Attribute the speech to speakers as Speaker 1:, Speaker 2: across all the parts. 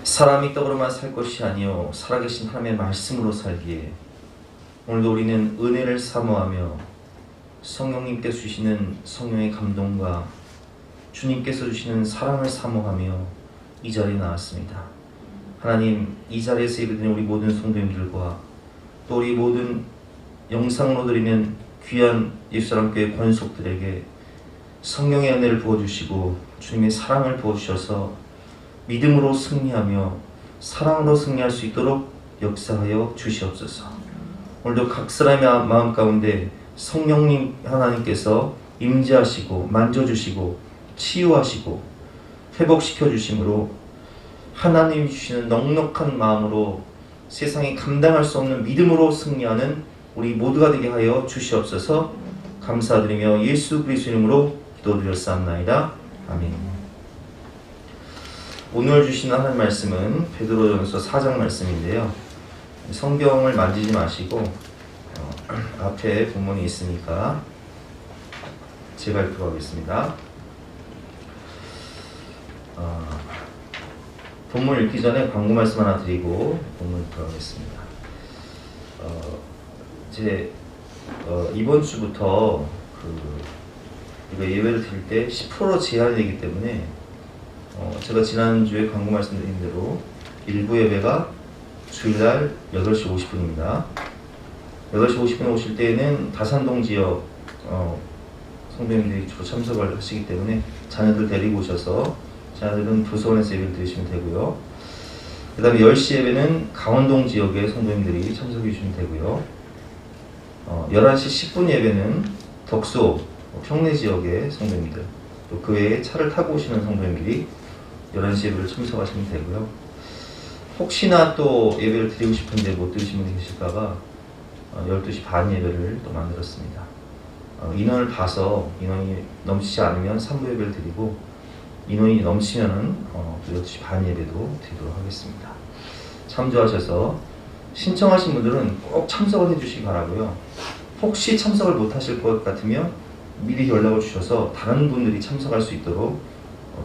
Speaker 1: 사람이 떡으로만 살 것이 아니요 살아계신 하나님의 말씀으로 살기에 오늘도 우리는 은혜를 사모하며 성령님께서 주시는 성령의 감동과 주님께서 주시는 사랑을 사모하며 이 자리에 나왔습니다. 하나님, 이 자리에서 예배드리는 우리 모든 성도님들과 또 우리 모든 영상으로 드리는 귀한 예수사랑교회 권속들에게 성령의 은혜를 부어주시고 주님의 사랑을 부어주셔서 믿음으로 승리하며 사랑으로 승리할 수 있도록 역사하여 주시옵소서. 오늘도 각 사람의 마음 가운데 성령님 하나님께서 임재하시고 만져주시고 치유하시고 회복시켜 주심으로 하나님이 주시는 넉넉한 마음으로 세상이 감당할 수 없는 믿음으로 승리하는 우리 모두가 되게 하여 주시옵소서. 감사드리며 예수 그리스도 이름으로 기도드렸사옵나이다. 아멘. 오늘 주시는 하나님 말씀은 베드로전서 4장 말씀인데요. 성경을 만지지 마시고 앞에 본문이 있으니까 제가 읽도록 하겠습니다. 본문 읽기 전에 광고 말씀 하나 드리고 본문 읽도록 하겠습니다. 이번 주부터 이거 예배를 드릴 때 10% 제한이 되기 때문에 제가 지난주에 광고 말씀드린 대로 일부 예배가 주일날 8시 50분입니다. 8시 50분에 오실 때에는 다산동 지역 성도님들이 주로 참석을 하시기 때문에 자녀들 데리고 오셔서 자녀들은 도서관에서 예배를 드리시면 되고요. 그 다음에 10시 예배는 강원동 지역의 성도님들이 참석해 주시면 되고요. 11시 10분 예배는 덕소, 평내 지역의 성도님들, 또 그 외에 차를 타고 오시는 성도님들이 11시 예배를 참석하시면 되고요. 혹시나 또 예배를 드리고 싶은데 못 드리시는 분이 계실까봐 12시 반 예배를 또 만들었습니다. 인원을 봐서 인원이 넘치지 않으면 3부 예배를 드리고 인원이 넘치면은 12시 반 예배도 드리도록 하겠습니다. 참조하셔서 신청하신 분들은 꼭 참석을 해주시기 바라고요. 혹시 참석을 못 하실 것 같으면 미리 연락을 주셔서 다른 분들이 참석할 수 있도록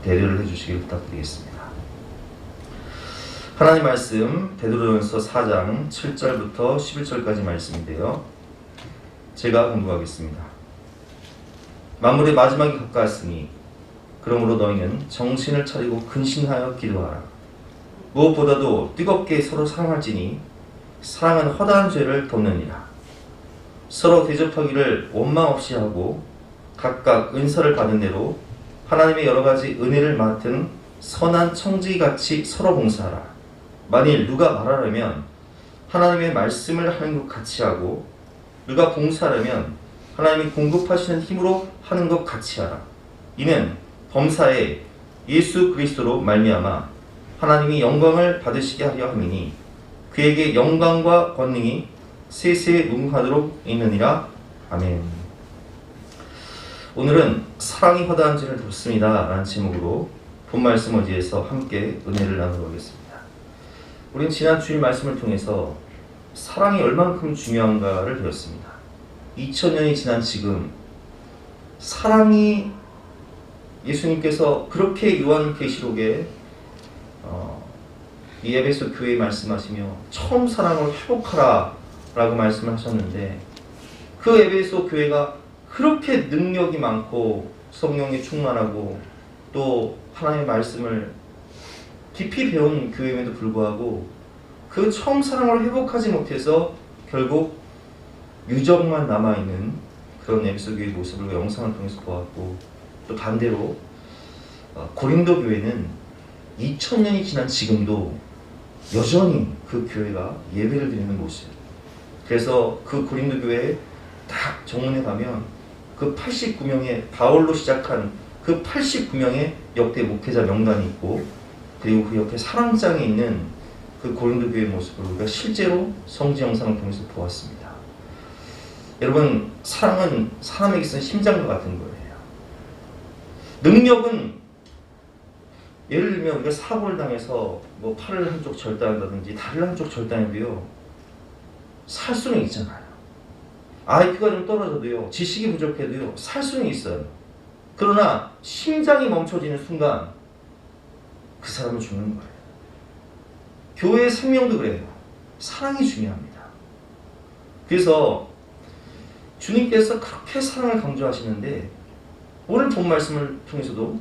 Speaker 1: 배려를 해주시길 부탁드리겠습니다. 하나님 말씀 베드로전서 4장 7절부터 11절까지 말씀인데요. 제가 공부하겠습니다. 만물의 마지막이 가까웠으니 그러므로 너희는 정신을 차리고 근신하여 기도하라. 무엇보다도 뜨겁게 서로 사랑할지니 사랑은 허다한 죄를 덮느니라. 서로 대접하기를 원망 없이 하고 각각 은사를 받은 대로 하나님의 여러 가지 은혜를 맡은 선한 청지기같이 서로 봉사하라. 만일 누가 말하려면 하나님의 말씀을 하는 것 같이 하고 누가 봉사하려면 하나님이 공급하시는 힘으로 하는 것 같이 하라. 이는 범사에 예수 그리스도로 말미암아 하나님이 영광을 받으시게 하려 함이니 그에게 영광과 권능이 세세에 무궁하도록 있느니라. 아멘. 오늘은 사랑이 허다한 죄를 덮습니다 라는 제목으로 본 말씀 어디에서 함께 은혜를 나누겠습니다. 우리는 지난 주일 말씀을 통해서 사랑이 얼만큼 중요한가를 배웠습니다. 2000년이 지난 지금 사랑이 예수님께서 그렇게 요한계시록에 이 에베소 교회에 말씀하시며 처음 사랑을 회복하라 라고 말씀을 하셨는데 그 에베소 교회가 그렇게 능력이 많고 성령에 충만하고 또 하나님의 말씀을 깊이 배운 교회임에도 불구하고 그 처음 사랑을 회복하지 못해서 결국 유적만 남아있는 그런 에베소 교회의 모습을 영상을 통해서 보았고 또 반대로 고린도 교회는 2000년이 지난 지금도 여전히 그 교회가 예배를 드리는 모습. 그래서 그 고린도 교회에 딱 정문에 가면 그 89명의 바울로 시작한 그 89명의 역대 목회자 명단이 있고 그리고 그 옆에 사랑장에 있는 그 고린도 교회의 모습을 우리가 실제로 성지 영상을 통해서 보았습니다. 여러분, 사랑은 사람에게 있어서 심장과 같은 거예요. 능력은 예를 들면 우리가 사고를 당해서 뭐 팔을 한쪽 절단한다든지 다리를 한쪽 절단해도요 살 수는 있잖아요. IQ가 좀 떨어져도요, 지식이 부족해도요, 살 수는 있어요. 그러나 심장이 멈춰지는 순간 그 사람은 죽는 거예요. 교회의 생명도 그래요. 사랑이 중요합니다. 그래서 주님께서 그렇게 사랑을 강조하시는데 오늘 본 말씀을 통해서도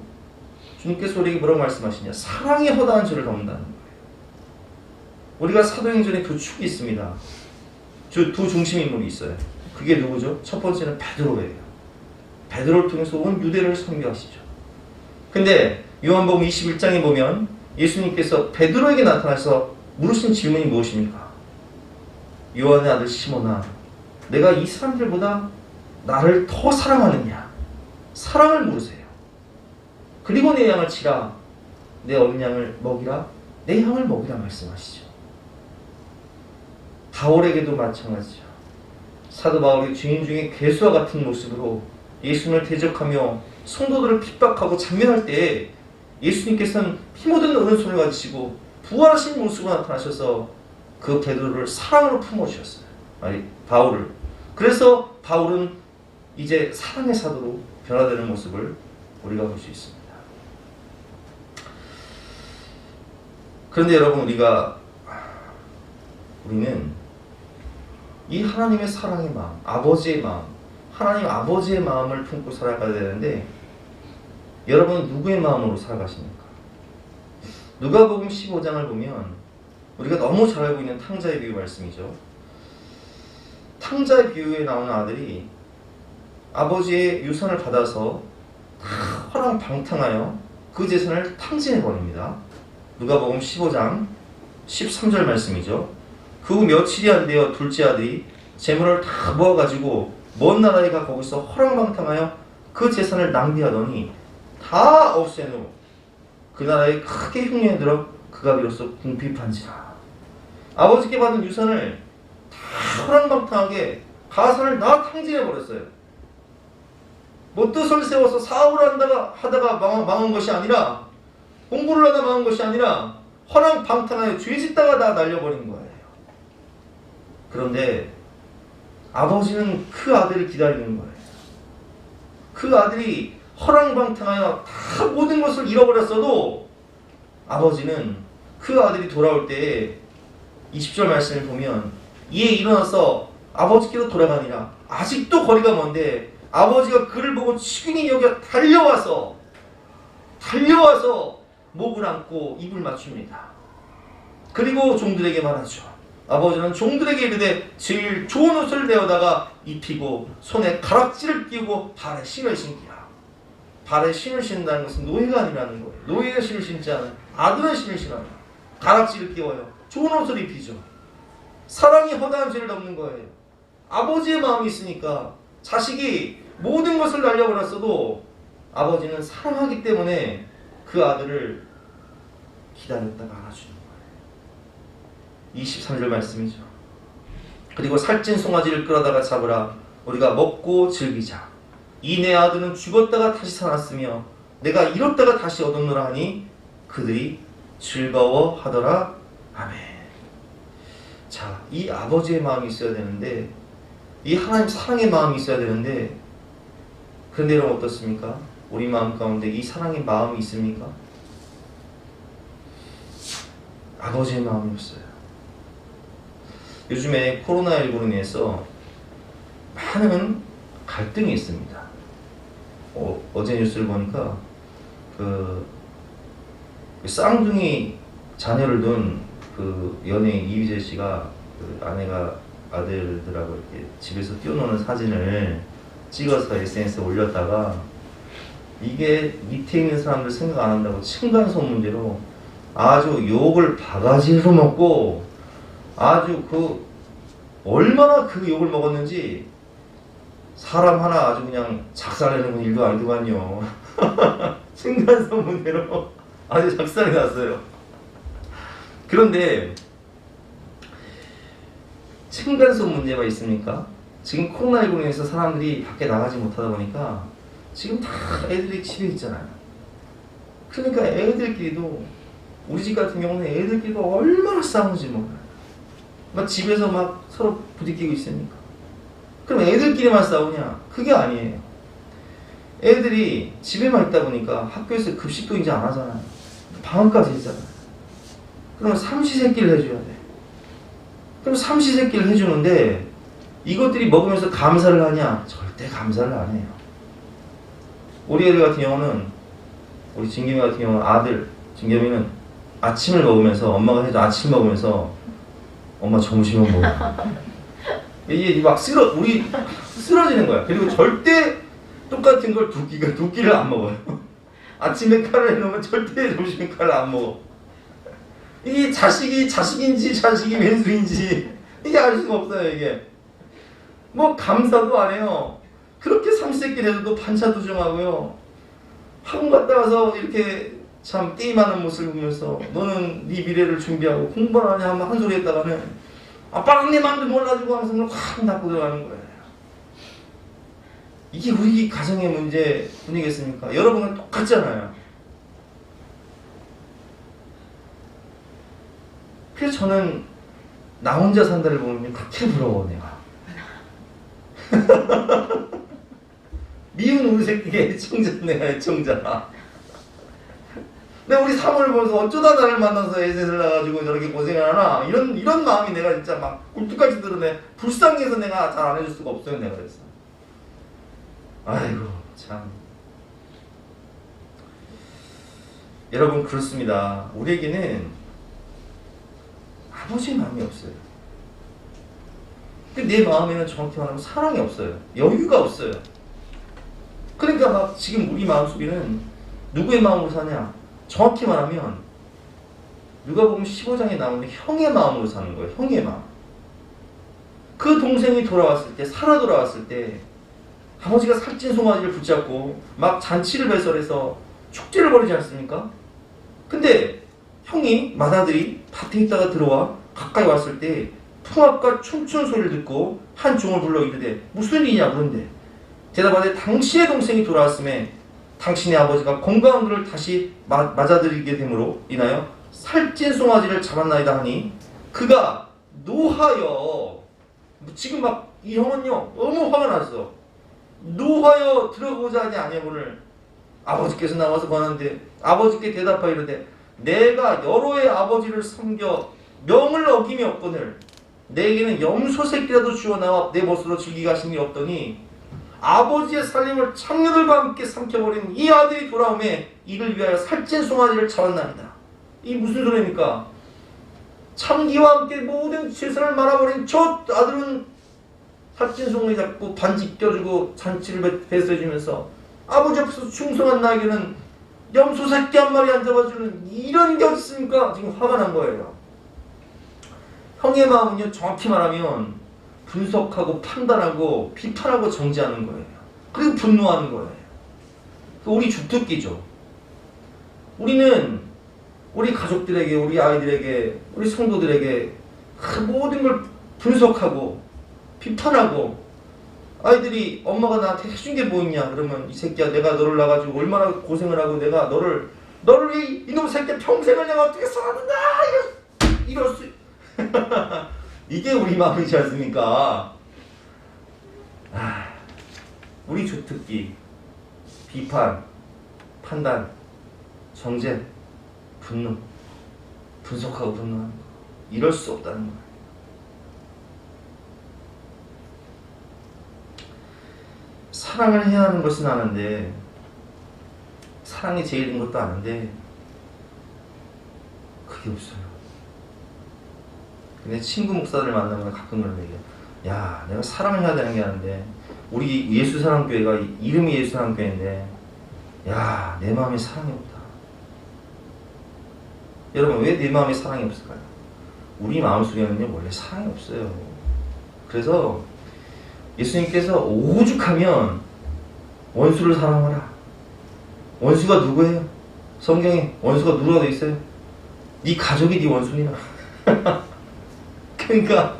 Speaker 1: 주님께서 우리에게 뭐라고 말씀하시냐? 사랑이 허다한 죄를 덮는다는 거예요. 우리가 사도행전에 두 축이 있습니다. 두 중심 인물이 있어요. 그게 누구죠? 첫 번째는 베드로예요. 베드로를 통해서 온 유대를 선교하시죠. 근데 요한복음 21장에 보면 예수님께서 베드로에게 나타나서 물으신 질문이 무엇입니까? 요한의 아들 시몬아, 내가 이 사람들보다 나를 더 사랑하느냐? 사랑을 물으세요. 그리고 내 양을 치라, 내 어린 양을 먹이라, 내 양을 먹이라 말씀하시죠. 바울에게도 마찬가지죠. 사도 바울이 죄인 중에 괴수와 같은 모습으로 예수님을 대적하며 성도들을 핍박하고 잔면할 때에 예수님께서는 피 묻은 오른손을 가지시고 부활하신 모습으로 나타나셔서 그 베드로를 사랑으로 품어주셨어요. 아니, 바울을. 그래서 바울은 이제 사랑의 사도로 변화되는 모습을 우리가 볼 수 있습니다. 그런데 여러분, 우리는 이 하나님의 사랑의 마음, 아버지의 마음, 하나님 아버지의 마음을 품고 살아가야 되는데 여러분은 누구의 마음으로 살아가십니까? 누가복음 15장을 보면 우리가 너무 잘 알고 있는 탕자의 비유 말씀이죠. 탕자의 비유에 나오는 아들이 아버지의 유산을 받아서 허랑방탕하여 그 재산을 탕진해버립니다. 누가복음 15장 13절 말씀이죠. 그 후 며칠이 안 되어 둘째 아들이 재물을 다 모아가지고 먼 나라에 가 거기서 허랑방탕하여 그 재산을 낭비하더니 다 없앤 후 그 나라에 크게 흉년이 들어 그가 비로소 궁핍한지라. 아버지께 받은 유산을 다 허랑방탕하게 가산을 다 탕진해버렸어요. 뭐 뜻을 세워서 사업을 하다가 망한 것이 아니라, 공부를 하다 망한 것이 아니라 허랑방탕하여 죄 짓다가 다 날려버린 거예요. 그런데 아버지는 그 아들을 기다리는 거예요. 그 아들이 허랑방탕하여 다 모든 것을 잃어버렸어도 아버지는 그 아들이 돌아올 때에 20절 말씀을 보면 이에 일어나서 아버지께로 돌아가니라. 아직도 거리가 먼데 아버지가 그를 보고 측은히 여겨 달려와서 목을 안고 입을 맞춥니다. 그리고 종들에게 말하죠. 아버지는 종들에게 이르되 제일 좋은 옷을 내어다가 입히고 손에 가락지를 끼우고 발에 신을 신기라. 발에 신을 신다는 것은 노예가 아니라는 거예요. 노예가 신을 신지 않아요. 아들은 신을 신어요. 가락지를 끼워요. 좋은 옷을 입히죠. 사랑이 허다한 죄를 덮는 거예요. 아버지의 마음이 있으니까 자식이 모든 것을 날려버렸어도 아버지는 사랑하기 때문에 그 아들을 기다렸다가 안아주는 거예요. 23절 말씀이죠. 그리고 살찐 송아지를 끌어다가 잡으라. 우리가 먹고 즐기자. 이 내 아들은 죽었다가 다시 살았으며 내가 잃었다가 다시 얻었노라 하니 그들이 즐거워하더라. 아멘. 자, 이 아버지의 마음이 있어야 되는데, 이 하나님 사랑의 마음이 있어야 되는데, 그런데 여러분 어떻습니까? 우리 마음 가운데 이 사랑의 마음이 있습니까? 아버지의 마음이 없어요. 요즘에 코로나19로 인해서 많은 갈등이 있습니다. 어제 뉴스를 보니까 그 쌍둥이 자녀를 둔 그 연예인 이휘재 씨가 그 아내가 아들들하고 이렇게 집에서 뛰어노는 사진을 찍어서 SNS에 올렸다가 이게 밑에 있는 사람들 생각 안 한다고 층간소음 문제로 아주 욕을 바가지로 먹고 아주 얼마나 그 욕을 먹었는지 사람 하나 아주 그냥 작살내는 건 일도 아니더만요. 층간소음 문제로 아주 작살이 났어요. 그런데 층간소음 문제가 있습니까? 지금 코로나19로 인해서 사람들이 밖에 나가지 못하다 보니까 지금 다 애들이 집에 있잖아요. 그러니까 애들끼리도 우리 집 같은 경우는 애들끼리가 얼마나 싸우는지 몰라요. 막 집에서 막 서로 부딪히고 있으니까. 그럼 애들끼리만 싸우냐? 그게 아니에요. 애들이 집에만 있다 보니까 학교에서 급식도 이제 안 하잖아요. 방학까지 있잖아요. 그러면 삼시세끼를 해줘야 돼. 그럼 삼시세끼를 해주는데 이것들이 먹으면서 감사를 하냐? 절대 감사를 안 해요. 우리 애들 같은 경우는, 우리 진겸이 같은 경우는 아들 진겸이는 아침을 먹으면서, 엄마가 해줘 아침 먹으면서 엄마 점심은 먹어. 이게 막 우리 쓰러지는 거야. 그리고 절대 똑같은 걸 두 끼를 안 먹어요. 아침에 칼을 해놓으면 절대 점심에 칼을 안 먹어. 이게 자식인지 자식이 왼수인지 이게 알 수가 없어요. 이게 뭐 감사도 안 해요. 그렇게 삼시세끼를 해도 반찬도 좀 하고요. 학원 갔다 와서 이렇게 참 게임하는 모습을 보면서 너는 네 미래를 준비하고 공부를 하냐 하면 한 소리 했다가는 아빠는 내 마음도 몰라주고 항상 확 닫고 들어가는 거예요. 이게 우리 가정의 문제뿐이겠습니까? 여러분은 똑같잖아요. 그래서 저는 나 혼자 산다를 보면 그렇게 부러워 내가. 미운 우리 새끼의 애청자, 내가 애청자. 내가 우리 사모를 보면서 어쩌다 나를 만나서 애셋을 낳아가지고 저렇게 고생을 하나, 이런 마음이 내가 진짜 막 굴뚝같이 드러내. 불쌍해서 내가 잘 안 해줄 수가 없어요. 내가 그래서 아이고 참. 여러분 그렇습니다. 우리에게는 아버지 마음이 없어요. 내 마음에는 정확히 말하면 사랑이 없어요. 여유가 없어요. 그러니까 막 지금 우리 마음속에는 누구의 마음으로 사냐? 정확히 말하면 누가복음 15장에 나오는 형의 마음으로 사는 거예요. 형의 마음. 그 동생이 돌아왔을 때, 살아 돌아왔을 때 아버지가 살찐 송아지를 붙잡고 막 잔치를 배설해서 축제를 벌이지 않습니까? 근데 형이 맏아들이 밭에 있다가 들어와 가까이 왔을 때 풍악과 춤추는 소리를 듣고 한 종을 불러 이르되 무슨 일이냐 물은데 대답하되 당신의 동생이 돌아왔음에 당신의 아버지가 건강한 그를 다시 맞아들이게 됨으로 인하여 살찐 송아지를 잡았나이다 하니 그가 노하여, 지금 막 이 형은요 너무 화가 났어. 노하여 들어보자 하니 아내분을 아버지께서 나와서 권하는데 아버지께 대답하여 이르되 내가 여러 해 아버지를 섬겨 명을 어김이 없거늘 내게는 염소 새끼라도 주어 나와 내 멋으로 즐기게 하심이 없더니 아버지의 살림을 창녀들과 함께 삼켜버린 이 아들이 돌아오매 이를 위하여 살찐 송아지를 잡았나이다. 이 무슨 소리입니까? 창기와 함께 모든 재산을 말아버린 저 아들은 살찐 송아지 잡고 반지 껴주고 잔치를 배설해주면서 아버지 앞에서 충성한 나에게는 염소 새끼 한 마리 안 잡아주는 이런 게 어딨습니까? 지금 화가 난 거예요. 형의 마음은요 정확히 말하면 분석하고 판단하고 비판하고 정지하는 거예요. 그리고 분노하는 거예요. 우리 주특기죠. 우리는 우리 가족들에게, 우리 아이들에게, 우리 성도들에게 그 모든 걸 분석하고 비판하고, 아이들이 엄마가 나한테 해준 게 뭐 있냐 그러면 이 새끼야 내가 너를 낳아가지고 얼마나 고생을 하고 내가 너를 이놈 새끼야 평생을 내가 어떻게 살았는다 이럴 수 이게 우리 마음이지 않습니까? 우리 주특기 비판, 판단, 정죄, 분노, 분석하고 분노하는 거, 이럴 수 없다는 거예요. 사랑을 해야 하는 것은 아는데, 사랑이 제일인 것도 아는데 그게 없어요. 근데 친구 목사들을 만나면 가끔 그런 얘기해요. 야, 내가 사랑을 해야 되는 게 아는데, 우리 예수사랑교회가 이름이 예수사랑교회인데 야, 내 마음에 사랑이 없다. 여러분, 왜 내 마음에 사랑이 없을까요? 우리 마음속에는요 원래 사랑이 없어요. 그래서 예수님께서 오죽하면 원수를 사랑하라. 원수가 누구예요? 성경에 원수가 누구가 돼 있어요? 네 가족이 네 원수니라. 그러니까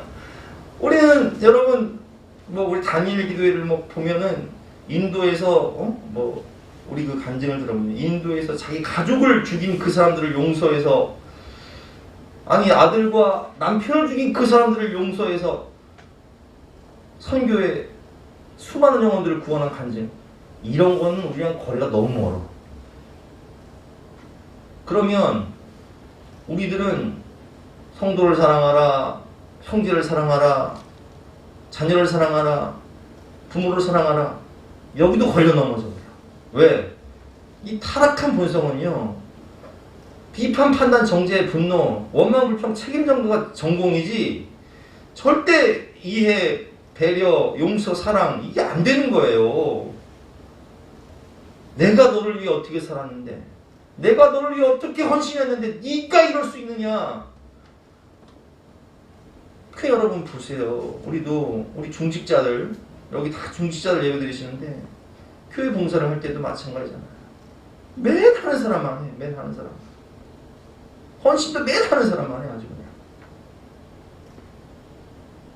Speaker 1: 우리는 여러분 우리 다니엘 기도회를 보면은 인도에서 우리 그 간증을 들어보면 인도에서 자기 가족을 죽인 그 사람들을 용서해서, 아니 아들과 남편을 죽인 그 사람들을 용서해서 선교에 수많은 영혼들을 구원한 간증, 이런 거는 우리랑 거리가 너무 멀어. 그러면 우리들은 성도를 사랑하라, 형제를 사랑하라, 자녀를 사랑하라, 부모를 사랑하라. 여기도 걸려 넘어져요. 왜? 이 타락한 본성은요, 비판, 판단, 정죄, 분노, 원망, 불평, 책임 정도가 전공이지 절대 이해, 배려, 용서, 사랑 이게 안 되는 거예요. 내가 너를 위해 어떻게 살았는데, 내가 너를 위해 어떻게 헌신했는데 네가 이럴 수 있느냐. 그 여러분 보세요. 우리 중직자들, 여기 다 중직자들 예배 드리시는데 교회 봉사를 할 때도 마찬가지잖아요. 매일 하는 사람만 해. 매일 하는 사람. 헌신도 매일 하는 사람만 해. 아주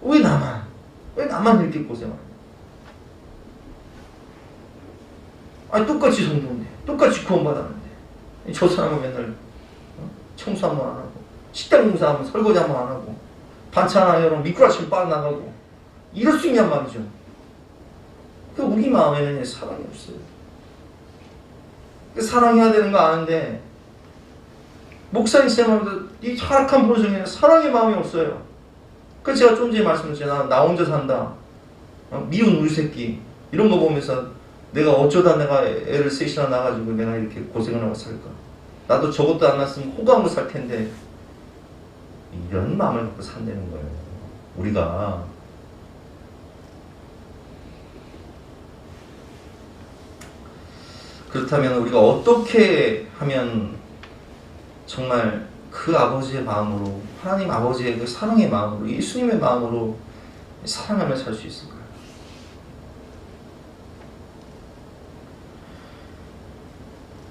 Speaker 1: 그냥. 왜 나만 이렇게 고생하냐. 아니 똑같이 성도인데, 똑같이 구원받았는데 저 사람은 맨날 청소 한 번 안 하고, 식당 공사하면 설거지 한 번 안 하고, 반찬 하나 열어 미꾸라지를 빠져나가고, 이럴 수 있냔 말이죠. 우리 마음에는 사랑이 없어요. 사랑해야 되는 거 아는데 목사님 쌤하면서 이 타락한 본성에는 사랑의 마음이 없어요. 그래서 제가 좀 전에 말씀드렸잖아요. 나 혼자 산다, 미운 우리 새끼 이런 거 보면서 내가 어쩌다 내가 애를 셋이나 낳아가지고 내가 이렇게 고생을 하고 살까. 나도 저것도 안 났으면 호감으로 살 텐데. 이런 마음을 갖고 산다는 거예요. 우리가 그렇다면 우리가 어떻게 하면 정말 그 아버지의 마음으로, 하나님 아버지의 그 사랑의 마음으로, 예수님의 마음으로 사랑하며 살 수 있을까요?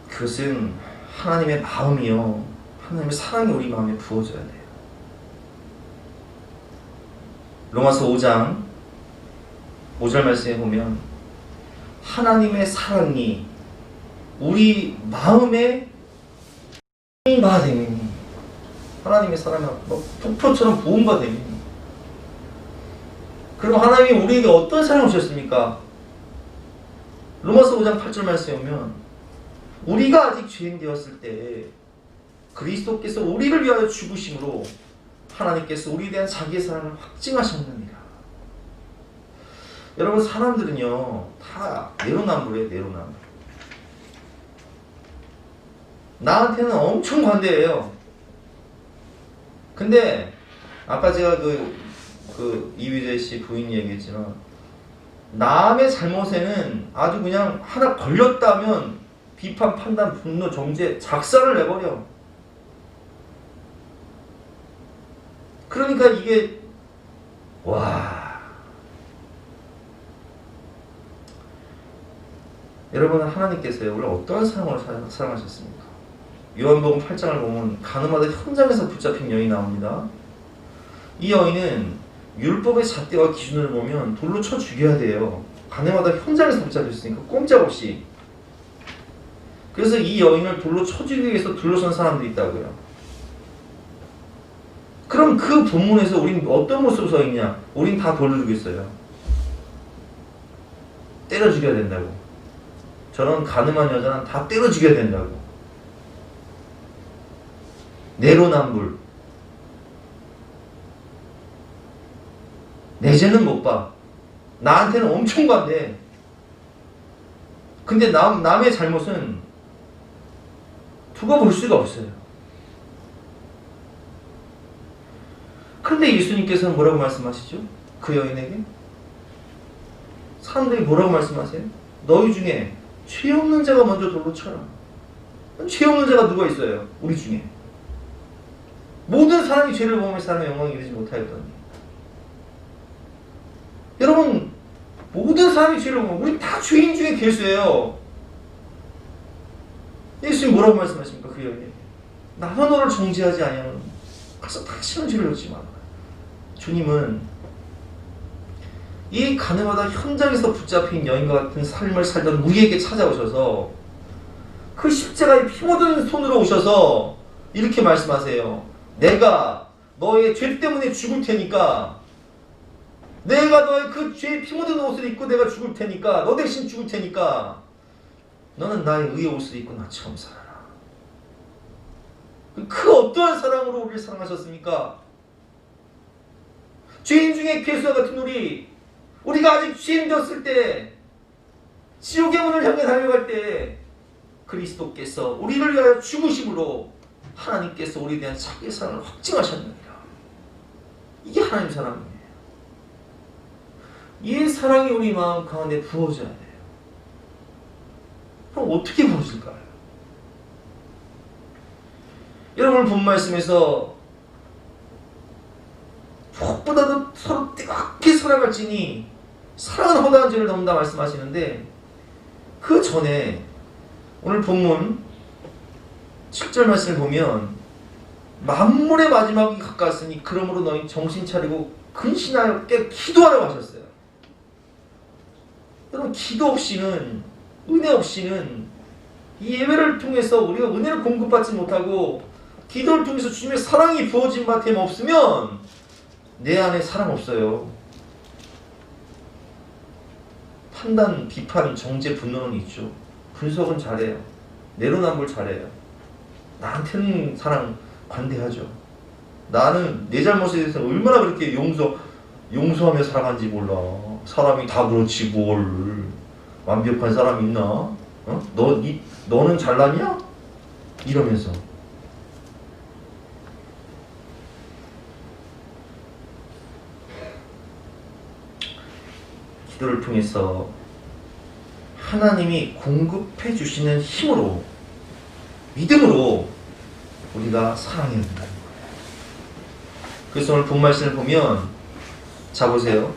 Speaker 1: 그것은 하나님의 마음이요, 하나님의 사랑이 우리 마음에 부어져야 돼요. 로마서 5장 5절 말씀에 보면 하나님의 사랑이 우리 마음에 부은바 되니, 하나님의 사랑이 폭포처럼 부은바 되니. 그럼 하나님이 우리에게 어떤 사랑을 주셨습니까? 로마서 5장 8절 말씀에 보면 우리가 아직 죄인 되었을 때 그리스도께서 우리를 위하여 죽으심으로 하나님께서 우리에 대한 자기의 사랑을 확증하셨느니라. 여러분, 사람들은요 다 내로남불이에요. 내로남불. 나한테는 엄청 관대해요. 근데 아까 제가 이휘재 씨 부인 얘기했지만, 남의 잘못에는 아주 그냥 하나 걸렸다면 비판, 판단, 분노, 정죄, 작사를 내버려. 그러니까 이게 여러분은 하나님께서요 우리를 어떠한 사랑으로 사랑하셨습니까? 요한복음 8장을 보면 가늠하다 현장에서 붙잡힌 여인이 나옵니다. 이 여인은 율법의 잣대와 기준을 보면 돌로 쳐 죽여야 돼요. 가늠하다 현장에서 붙잡혔으니까 꼼짝없이. 그래서 이 여인을 돌로 쳐 죽이기 위해서 둘러선 사람들이 있다고요. 그럼 그 본문에서 우린 어떤 모습으로 서 있냐? 우린 다 돌로 죽였어요. 때려 죽여야 된다고. 저런 가늠한 여자는 다 때려 죽여야 된다고. 내로남불. 내 죄는 못 봐. 나한테는 엄청 관대. 근데 남의 잘못은 두고 볼 수가 없어요. 그런데 예수님께서는 뭐라고 말씀하시죠? 그 여인에게? 사람들이 뭐라고 말씀하세요? 너희 중에 죄 없는 자가 먼저 돌로 쳐라. 죄 없는 자가 누가 있어요? 우리 중에. 모든 사람이 죄를 범하면서 하나님의 영광에 이르지 못하였더니. 여러분, 모든 사람이 죄를 범하면 우리 다 죄인 중에 괴수예요. 예수님 뭐라고 말씀하십니까? 그 여인에게. 나는 너를 정죄하지 아니하노니 가서 다시는 죄를 짓지 말라. 주님은 이 가늠하다 현장에서 붙잡힌 여인과 같은 삶을 살던 우리에게 찾아오셔서 그 십자가에 피 묻은 손으로 오셔서 이렇게 말씀하세요. 내가 너의 죄 때문에 죽을 테니까, 내가 너의 그 죄에 피 묻은 옷을 입고 내가 죽을 테니까, 너 대신 죽을 테니까 너는 나의 의의 옷을 입고 나처럼 살아라. 그 어떠한 사랑으로 우리를 사랑하셨습니까? 죄인 중에 괴수와 같은 우리가 아직 죄인 되었을 때, 지옥의 문을 향해 달려갈 때 그리스도께서 우리를 위하여 죽으심으로 하나님께서 우리에 대한 자기의 사랑을 확증하셨느니라. 이게 하나님 사랑이에요. 이 사랑이 우리 마음 가운데 부어져야 돼요. 그럼 어떻게 부어질까요? 여러분 본 말씀에서 무엇보다도 서로 뜨겁게 사랑할지니 사랑은 허다한 죄를 덮는다 말씀하시는데, 그 전에 오늘 본문 7절 말씀을 보면 만물의 마지막이 가까웠으니 그러므로 너희 정신 차리고 근신하여 깨 기도하라고 하셨어요. 여러분 기도 없이는, 은혜 없이는 이 예배를 통해서 우리가 은혜를 공급받지 못하고 기도를 통해서 주님의 사랑이 부어진 바 없으면 내 안에 사랑 없어요. 판단, 비판, 정죄, 분노는 있죠. 분석은 잘해요. 내로남불 잘해요. 나한테는 사랑 관대하죠. 나는 내 잘못에 대해서 얼마나 그렇게 용서하며 살아간지 몰라. 사람이 다 그렇지 뭘. 완벽한 사람이 있나? 어? 너는 잘났냐? 이러면서. 기도를 통해서 하나님이 공급해 주시는 힘으로, 믿음으로 우리가 사랑해야 된다는 거예요. 그래서 오늘 본 말씀을 보면, 자 보세요.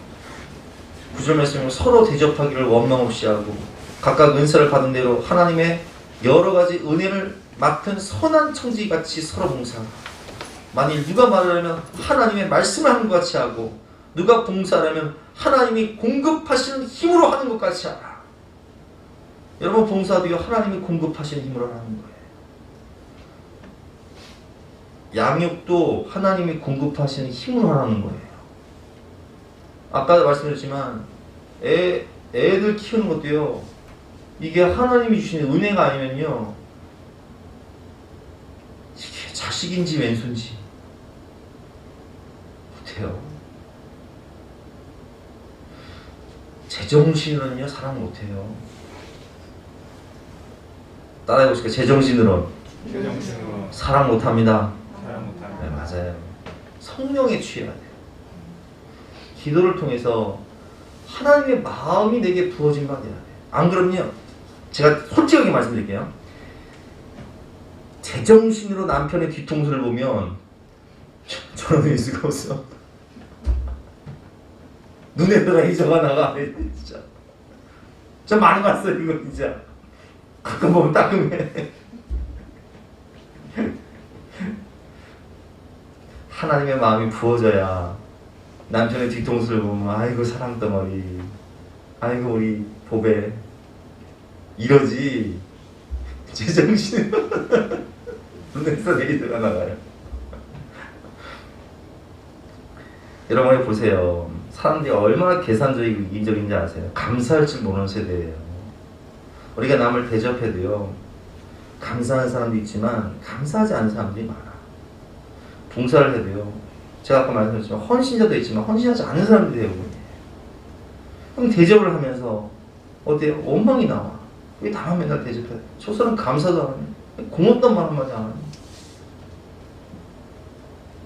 Speaker 1: 9절 말씀은 서로 대접하기를 원망 없이 하고 각각 은사를 받은 대로 하나님의 여러 가지 은혜를 맡은 선한 청지기같이 서로 봉사하라. 만일 누가 말을 하면 하나님의 말씀을 하는 것 같이 하고, 누가 봉사하려면 하나님이 공급하시는 힘으로 하는 것 같이 하라. 여러분 봉사도요, 하나님이 공급하시는 힘으로 하는 거예요. 양육도 하나님이 공급하시는 힘으로 하는 거예요. 아까도 말씀드렸지만 애들 키우는 것도요, 이게 하나님이 주시는 은혜가 아니면요, 이게 자식인지 왼손인지 못해요. 제정신으로는요 사랑 못해요. 따라해보실까요? 제정신으로 사랑 못합니다. 네, 맞아요. 성령에 취해야 돼요. 기도를 통해서 하나님의 마음이 내게 부어진 바 돼야 돼요. 안 그러면요, 제가 솔직하게 말씀드릴게요. 제정신으로 남편의 뒤통수를 보면 저는 울 수가 없어. 눈에다가 레이저가 나가. 진짜 좀 많이 봤어요 이거 진짜. 가끔 보면 따끔해. 하나님의 마음이 부어져야 남편의 뒤통수를 보면 아이고 사랑덩어리, 아이고 우리 보배 이러지. 제정신 눈에서 레이저가 나가요. 여러분 보세요. 사람들이 얼마나 계산적이고 이기적인지 아세요? 감사할 줄 모르는 세대예요. 우리가 남을 대접해도요, 감사하는 사람도 있지만 감사하지 않는 사람들이 많아. 봉사를 해도요, 제가 아까 말씀드렸지만 헌신자도 있지만 헌신하지 않는 사람들이 대부분이에요. 그럼 대접을 하면서 어때요? 원망이 나와. 왜 나만 맨날 대접해? 저 사람 감사도 안 하네. 고맙단 말 한마디 안 하네.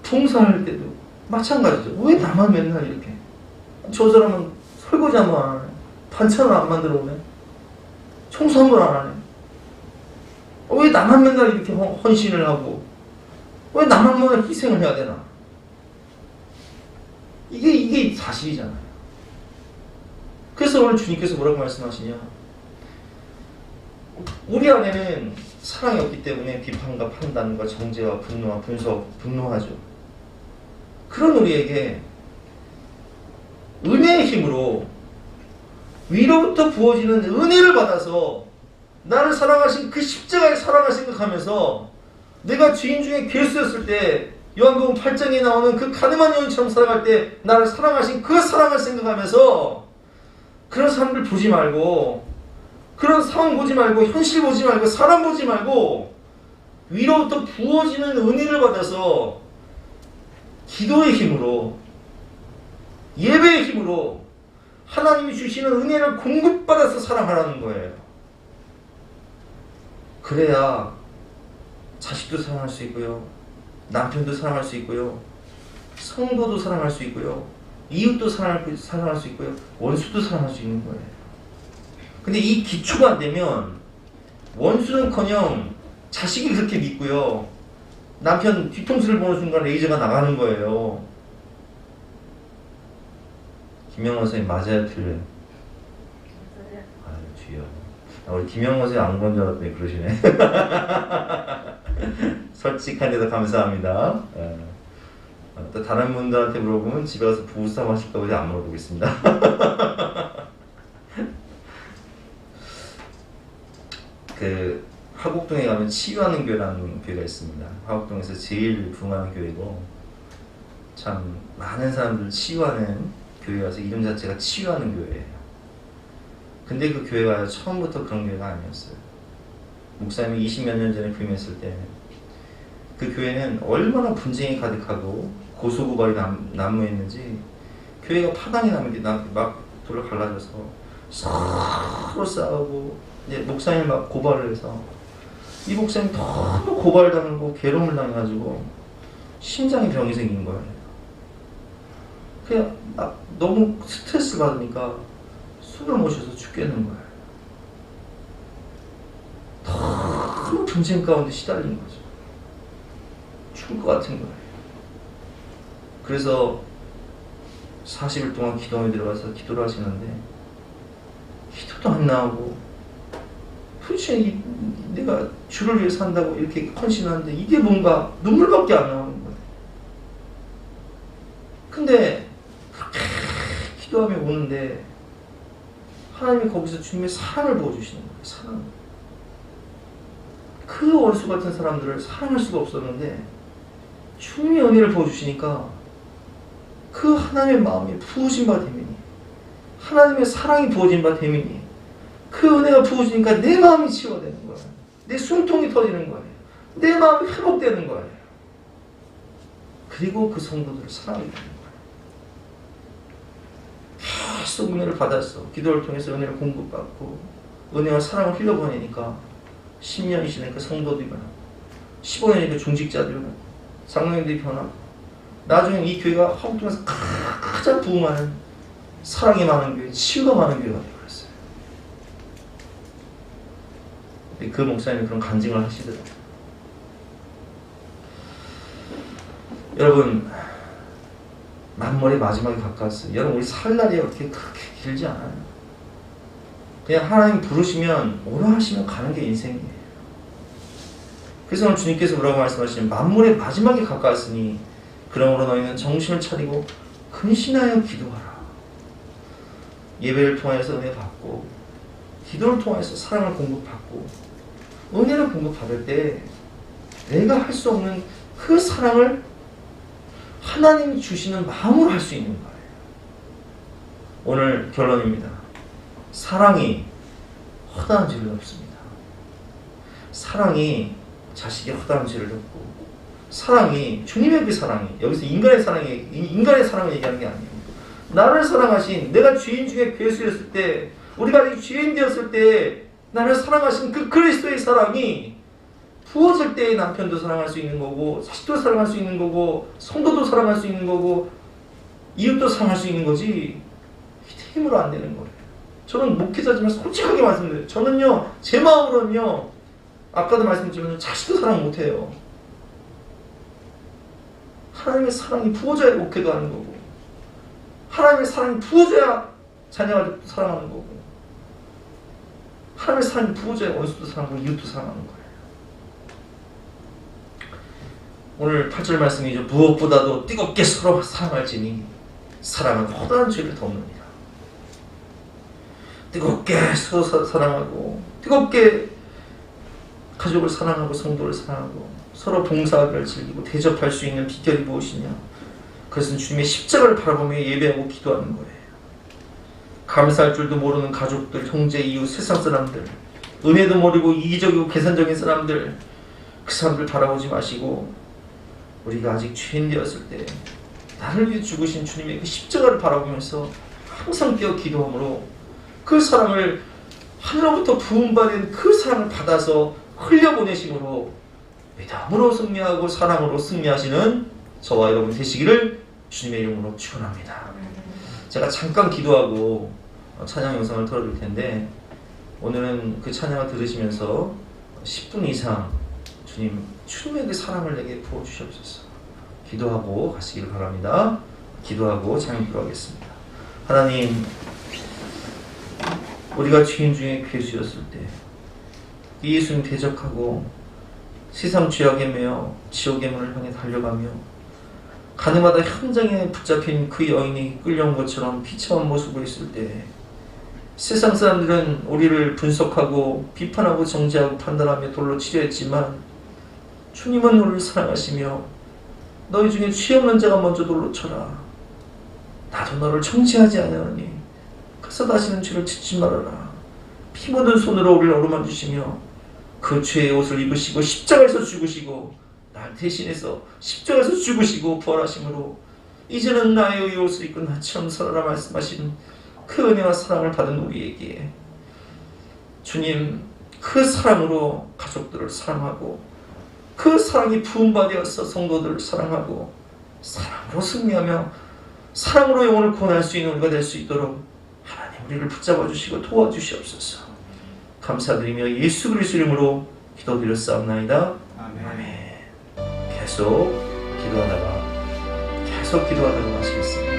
Speaker 1: 봉사할 때도 마찬가지죠. 왜 나만 맨날 이렇게? 저 사람은 설거지 한 번 안 하네. 반찬을 안 만들어 오네. 청소 한 번 안 하네. 왜 나만 맨날 이렇게 헌신을 하고, 왜 나만 맨날 희생을 해야 되나? 이게 사실이잖아요. 그래서 오늘 주님께서 뭐라고 말씀하시냐? 우리 안에는 사랑이 없기 때문에 비판과 판단과 정죄와 분노와 분석, 분노하죠. 그런 우리에게 은혜의 힘으로 위로부터 부어지는 은혜를 받아서 나를 사랑하신 그 십자가의 사랑을 생각하면서 내가 죄인 중에 괴수였을 때 요한복음 8장에 나오는 그 가늠한 여인처럼 살아갈 때 나를 사랑하신 그 사랑을 생각하면서 그런 사람들 보지 말고, 그런 상황 보지 말고, 현실 보지 말고, 사람 보지 말고 위로부터 부어지는 은혜를 받아서 기도의 힘으로 예배의 힘으로 하나님이 주시는 은혜를 공급받아서 사랑하라는 거예요. 그래야 자식도 사랑할 수 있고요, 남편도 사랑할 수 있고요, 성도도 사랑할 수 있고요, 이웃도 사랑할 수 있고요, 원수도 사랑할 수 있는 거예요. 근데 이 기초가 안 되면 원수는커녕 자식이 그렇게 믿고요, 남편 뒤통수를 보는 순간 레이저가 나가는 거예요. 김영원 선생님 맞아요, 틀려요? 아유 주여, 우리 김영원 선생님 안 건 줄 알았더니 그러시네. 솔직한 데서 감사합니다. 또 다른 분들한테 물어보면 집에 가서 부부싸움 하실까 보지 안 물어보겠습니다. 그 화곡동에 가면 치유하는 교회라는 교회가 있습니다. 화곡동에서 제일 부흥하는 교회고, 참 많은 사람들을 치유하는 교회라서 이름 자체가 치유하는 교회예요. 근데 그 교회가 처음부터 그런 교회가 아니었어요. 목사님이 20몇 년 전에 부임했을 때 그 교회는 얼마나 분쟁이 가득하고 고소고발이 난무했는지, 교회가 파당이 나면 막 돌을 갈라져서 서로 싸우고, 이제 목사님 막 고발을 해서 이 목사님 너무 고발당하고 괴로움을 당해가지고 심장에 병이 생긴 거예요. 그냥 너무 스트레스 받으니까 술을 마셔서 죽겠는 거예요. 너무 분쟁 가운데 시달린 거죠. 죽을 것 같은 거예요. 그래서 40일 동안 기도원에 들어가서 기도를 하시는데 기도도 안 나오고, 도대체 내가 주를 위해 산다고 이렇게 헌신하는데 이게 뭔가 눈물밖에 안 나오는 거예요. 근데 그렇게 기도하며 오는데 하나님이 거기서 주님의 사랑을 부어주시는 거예요. 사랑. 그 원수 같은 사람들을 사랑할 수가 없었는데 주님의 은혜를 부어주시니까 그 하나님의 마음이 부어진 바 되미니, 하나님의 사랑이 부어진 바 되미니, 그 은혜가 부어지니까 내 마음이 치유되는 거예요. 내 숨통이 터지는 거예요. 내 마음이 회복되는 거예요. 그리고 그 성도들을 사랑하게 되는 거예요. 계속 은혜를 받았어. 기도를 통해서 은혜를 공급받고 은혜와 사랑을 흘려보내니까 10년이 지나니까 성도들이 변하고, 15년이니까 중직자들이 변하고, 장로님들이 변하고, 나중에 이 교회가 화곡동에서 가장 부흥하는, 사랑이 많은 교회, 치유가 많은 교회가 되어버렸어요. 그 목사님이 그런 간증을 하시더라고요. 여러분, 만물의 마지막에 가까웠어요. 여러분, 우리 살 날이 그렇게 길지 않아요. 그냥 하나님 부르시면 오라 하시면 가는 게 인생이에요. 그래서 오늘 주님께서 뭐라고 말씀하시냐면, 만물의 마지막에 가까웠으니 그러므로 너희는 정신을 차리고 근신하여 기도하라. 예배를 통해서 은혜 받고, 기도를 통해서 사랑을 공급받고, 은혜를 공급받을 때 내가 할 수 없는 그 사랑을 하나님이 주시는 마음으로 할 수 있는 거예요. 오늘 결론입니다. 사랑이 허다한 죄를 덮습니다. 사랑이 자식의 허다한 죄를 덮고, 사랑이 주님의 그 사랑이, 여기서 인간의 사랑을 얘기하는 게 아니에요. 나를 사랑하신, 내가 죄인 중에 괴수였을 때, 우리가 아직 죄인 되었을 때 나를 사랑하신 그 그리스도의 사랑이 부어질 때 남편도 사랑할 수 있는 거고, 자식도 사랑할 수 있는 거고, 성도도 사랑할 수 있는 거고, 이웃도 사랑할 수 있는 거지, 힘으로 안 되는 거예요. 저는 목회자지만 솔직하게 말씀드려요. 저는요, 제 마음으로는요, 아까도 말씀드렸지만 자식도 사랑 못해요. 하나님의 사랑이 부어져야 목회도 하는 거고, 하나님의 사랑이 부어져야 자녀가 사랑하는 거고, 하나님의 사랑이 부어져야 원수도 사랑하고 이웃도 사랑하는 거예요. 오늘 8절 말씀이죠. 무엇보다도 뜨겁게 서로 사랑할지니 사랑은 허다한 죄를 덮느니라. 뜨겁게 서로 사랑하고, 뜨겁게 가족을 사랑하고, 성도를 사랑하고, 서로 봉사하기를 즐기고 대접할 수 있는 비결이 무엇이냐? 그것은 주님의 십자가를 바라보며 예배하고 기도하는 거예요. 감사할 줄도 모르는 가족들, 형제, 이웃, 세상 사람들, 은혜도 모르고 이기적이고 계산적인 사람들, 그 사람들 바라보지 마시고, 우리가 아직 죄인 되었을 때 나를 위해 죽으신 주님의 그 십자가를 바라보면서 항상 깨어 기도함으로 그 사랑을 하늘로부터 부음받은 그 사랑을 받아서 흘려보내심으로 믿음으로 승리하고 사랑으로 승리하시는 저와 여러분 되시기를 주님의 이름으로 축원합니다. 제가 잠깐 기도하고 찬양 영상을 틀어줄 텐데 오늘은 그 찬양을 들으시면서 10분 이상 주님의 그 사랑을 내게 부어주시옵소서. 기도하고 가시기를 바랍니다. 기도하고 찬양 기도하겠습니다. 하나님, 우리가 죄인 중에 괴수였을 때 예수님 대적하고 세상 죄악에 매여 지옥의 문을 향해 달려가며 가늠하다 현장에 붙잡힌 그 여인이 끌려온 것처럼 비참한 모습으로 있을 때 세상 사람들은 우리를 분석하고 비판하고 정죄하고 판단하며 돌로 치려했지만 주님은 우리를 사랑하시며 너희 중에 죄 없는 자가 먼저 돌로 쳐라. 나도 너를 정죄하지 아니하노니 그래서 다시는 죄를 짓지 말아라. 피 묻은 손으로 우리를 어루만지시며 그 죄의 옷을 입으시고 십자가에서 죽으시고 날 대신해서 십자가에서 죽으시고 부활하심으로 이제는 나의 의 옷을 입고 나처럼 살아라 말씀하신 그 은혜와 사랑을 받은 우리에게 주님 그 사랑으로 가족들을 사랑하고 그 사랑이 부음받아서 성도들을 사랑하고 사랑으로 승리하며 사랑으로 영혼을 구원할 수 있는 우리가 될 수 있도록 하나님 우리를 붙잡아 주시고 도와주시옵소서. 감사드리며 예수 그리스도 이름으로 기도드렸사옵나이다. 아멘. 계속 기도하다가 마시겠습니다.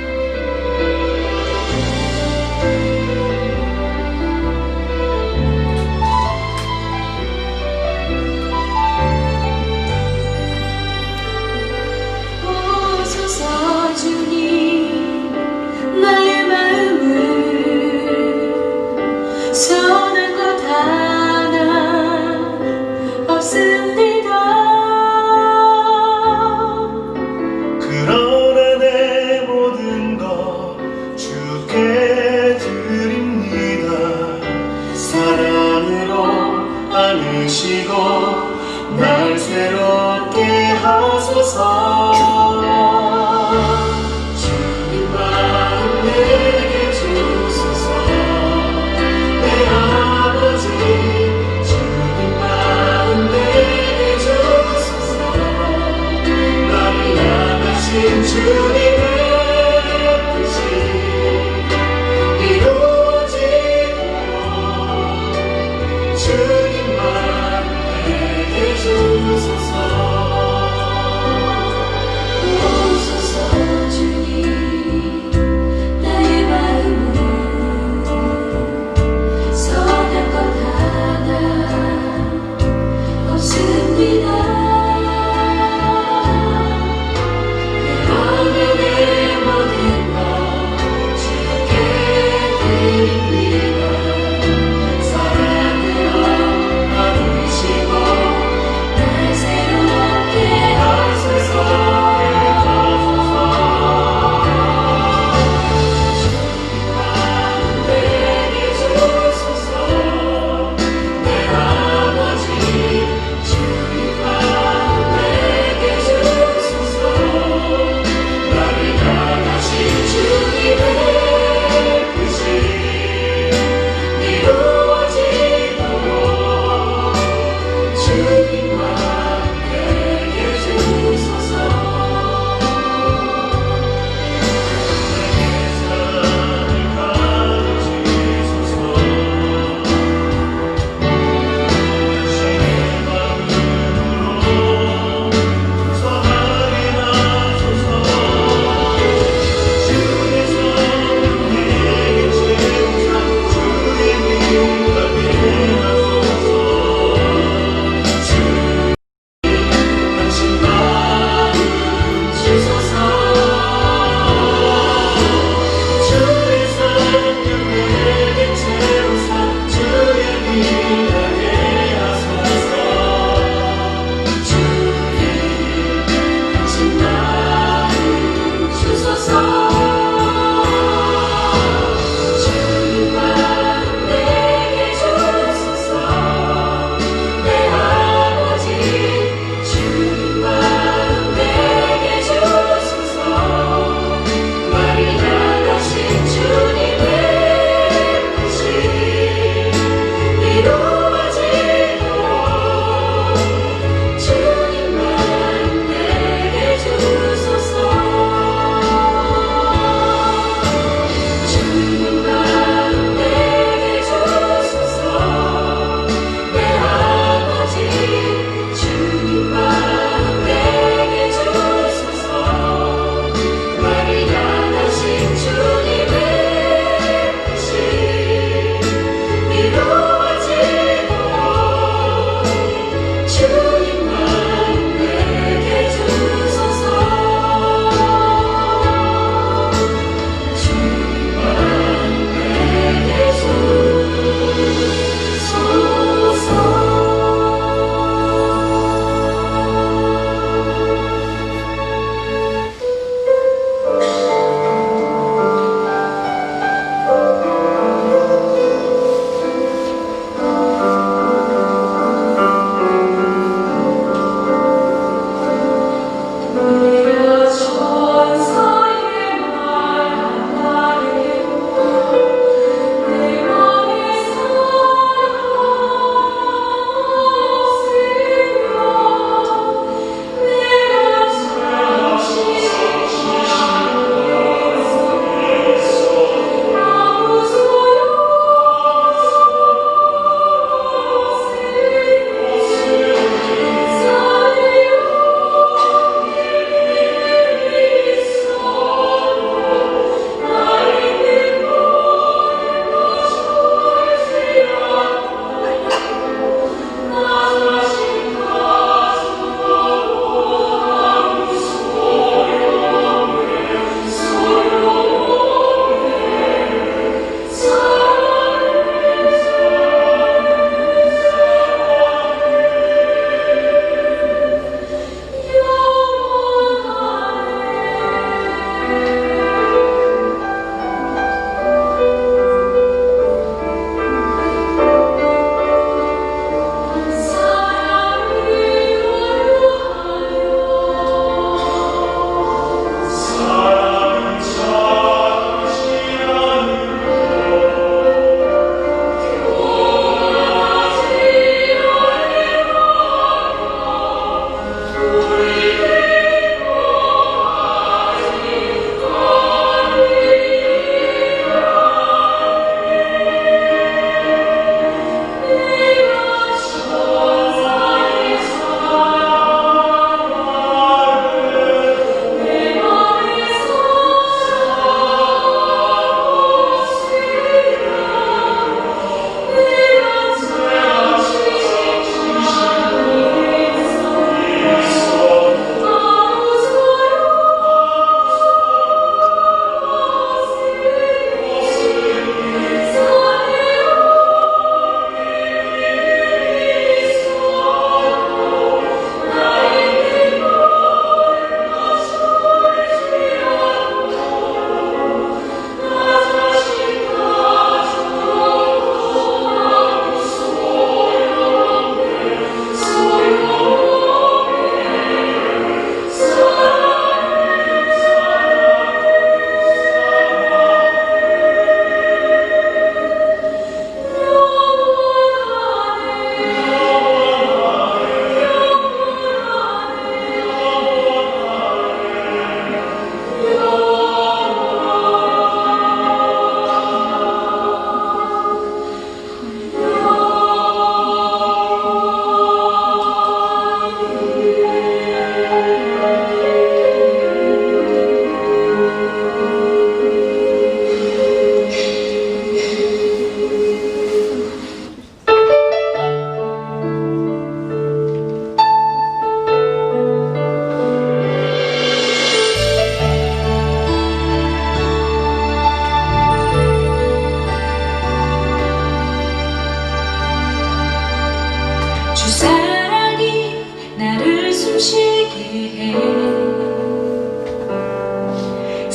Speaker 2: 오소서 주님 나의 마음을 선한 것 하나 없습니다.
Speaker 3: 그러나 내 모든 것 주께 드립니다. 사랑으로 안으시고 날 새롭게 하소서. 주님 마음 내게 주소서. 내 아버지 주님 마음 내게 주소서. 나를 향하신 주님의 뜻이 이루어지도록 주님 마음 내게 주소서.
Speaker 2: 오소서 주님 나의 마음을 선한 것 하나 없습니다. 내 안에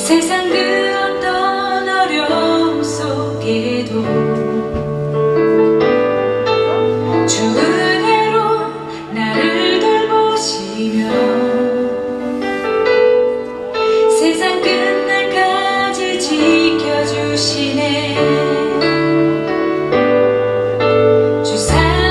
Speaker 2: 세상 그 어떤 어려움 속에도 주 은혜로 나를 돌보시며 세상 끝날까지 지켜주시네.